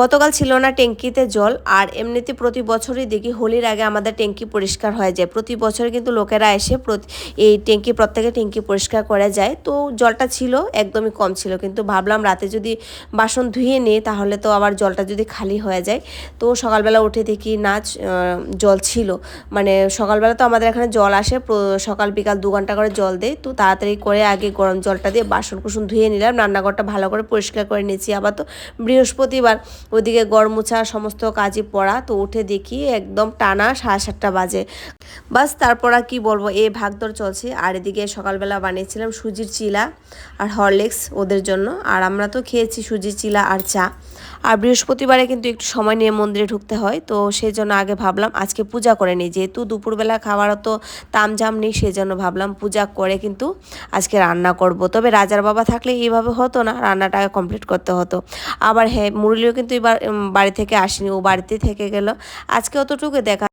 গতকাল ছিল না ট্যাঙ্কিতে জল, আর এমনিতে প্রতি বছরই দেখি হোলির আগে আমাদের ট্যাঙ্কি পরিষ্কার হয়ে যায়। প্রতি বছর কিন্তু লোকেরা এসে এই প্রত্যেকে ট্যাঙ্কি পরিষ্কার করে যায়। তো জলটা ছিল একদমই কম ছিল, কিন্তু ভাবলাম রাতে যদি বাসন ধুয়ে নিই তাহলে তো আবার জলটা যদি খালি হয়ে যায়। তো সকালবেলা উঠে দেখি না জল ছিল। মানে সকালবেলা তো আমাদের এখানে জল আসে, সকাল বিকাল 2 ঘন্টা করে জল দেয়। তো তাড়াতাড়ি করে আগে গরম জলটা দিয়ে বাসন কুসন ধুয়ে নিলাম, রান্নাঘরটা ভালো করে পরিষ্কার করে নিয়েছি। আবার তো বৃহস্পতিবার, ওইদিকে ঘর মোছা সমস্ত কাজই পড়া। তো উঠে দেখি একদম টানা 7:30 বাজে। বাস তারপর আর কি বলবো, এই ভাগদৌড় চলছে। আর এদিকে সকালবেলা বানিয়েছিলাম সুজির চিলা আর হরলিক্স ওদের জন্য, আর আমরা তো খেয়েছি সুজির চিলা আর চা। আর বৃহস্পতিবারে কিন্তু একটু সময় নিয়ে মন্দিরে ঢুকতে হয়, তো সেই জন্য আগে ভাবলাম আজকে পূজা করে নিই, যেহেতু দুপুরবেলা খাওয়ারও তো তামঝাম নেই, সেই জন্য ভাবলাম পূজা করে কিন্তু আজকে রান্না করব। তবে রাজার বাবা থাকলে এইভাবে হতো না, রান্নাটাকে কমপ্লিট করতে হতো। আবার হ্যাঁ, মুরলিও কিন্তু এবার বাড়ি থেকে আসেনি, ও বাড়িতে থেকে গেল। আজকে অতটুকু দেখা